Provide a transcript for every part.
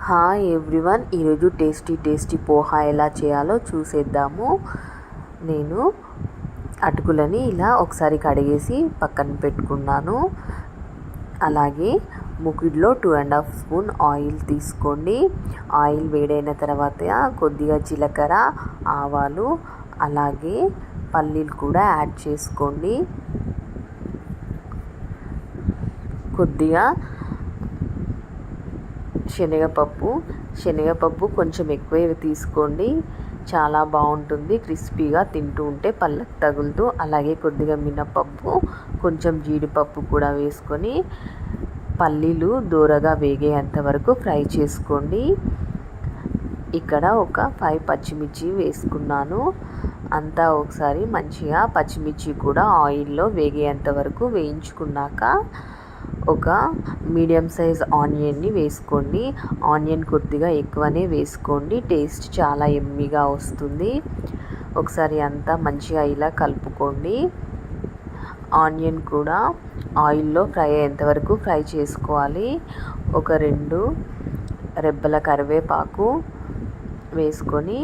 Hi everyone, ఈరోజు tasty poha ఎలా చేయాలో చూసేద్దాము. నేను అటుకులని ఇలా ఒకసారి కడిగేసి పక్కన పెట్టుకున్నాను. అలాగే ముకుడులో 2.5 స్పూన్ ఆయిల్ తీసుకోండి. ఆయిల్ వేడైన తర్వాత కొద్దిగా జీలకర్ర, ఆవాలు, అలాగే పల్లీలు కూడా యాడ్ చేసుకోండి. కొద్దిగా శనగపప్పు కొంచెం ఎక్కువ తీసుకోండి, చాలా బాగుంటుంది. క్రిస్పీగా తింటూ ఉంటే పళ్ళకు తగులుతూ. అలాగే కొద్దిగా మినపప్పు, కొంచెం జీడిపప్పు కూడా వేసుకొని పల్లీలు దూరగా వేగేంత వరకు ఫ్రై చేసుకోండి. ఇక్కడ ఒక 5 పచ్చిమిర్చి వేసుకున్నాను. అంతా ఒకసారి మంచిగా పచ్చిమిర్చి కూడా ఆయిల్లో వేగేంత వరకు వేయించుకున్నాక ఒక మీడియం సైజ్ ఆనియన్ని వేసుకోండి. ఆనియన్ కొద్దిగా ఎక్కువనే వేసుకోండి, టేస్ట్ చాలా యమ్మీగా వస్తుంది. ఒకసారి అంతా మంచిగా ఇలా కలుపుకోండి. ఆనియన్ కూడా ఆయిల్లో ఫ్రై అయ్యేంత వరకు ఫ్రై చేసుకోవాలి. ఒక 2 రెబ్బల కరివేపాకు వేసుకొని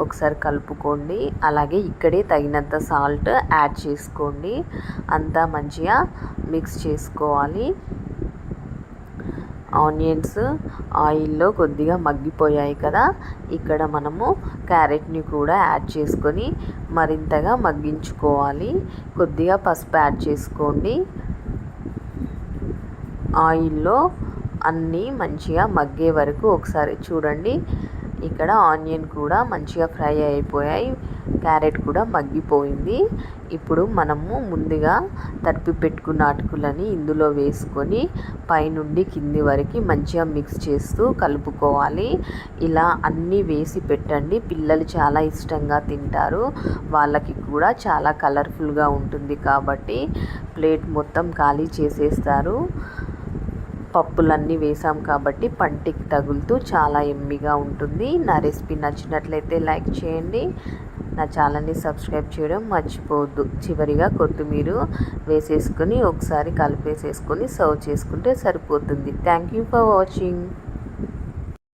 ఒకసారి కలుపుకోండి. అలాగే ఇక్కడే తగినంత సాల్ట్ యాడ్ చేసుకోండి. అంతా మంచిగా మిక్స్ చేసుకోవాలి. ఆనియన్స్ ఆయిల్లో కొద్దిగా మగ్గిపోయాయి కదా, ఇక్కడ మనము క్యారెట్ని కూడా యాడ్ చేసుకొని మరింతగా మగ్గించుకోవాలి. కొద్దిగా పసుపు యాడ్ చేసుకోండి. ఆయిల్లో అన్నీ మంచిగా మగ్గే వరకు ఒకసారి చూడండి. ఇక్కడ ఆనియన్ కూడా మంచిగా ఫ్రై అయిపోయాయి, క్యారెట్ కూడా మగ్గిపోయింది. ఇప్పుడు మనము ముందుగా తడిపి పెట్టుకున్న అటుకులని ఇందులో వేసుకొని పైనుండి కింది వరకు మంచిగా మిక్స్ చేస్తూ కలుపుకోవాలి. ఇలా అన్నీ వేసి పెట్టండి, పిల్లలు చాలా ఇష్టంగా తింటారు. వాళ్ళకి కూడా చాలా కలర్ఫుల్గా ఉంటుంది కాబట్టి ప్లేట్ మొత్తం ఖాళీ చేసేస్తారు. పప్పులన్నీ వేసాం కాబట్టి పంటికి తగులుతూ చాలా యమ్మీగా ఉంటుంది. నా రెసిపీ నచ్చినట్లయితే లైక్ చేయండి, నా ఛానల్ని సబ్స్క్రైబ్ చేయడం మర్చిపోవద్దు. చివరిగా కొత్తిమీర వేసేసుకొని ఒకసారి కలిపేసేసుకొని సర్వ్ చేసుకుంటే సరిపోతుంది. Thank you for watching.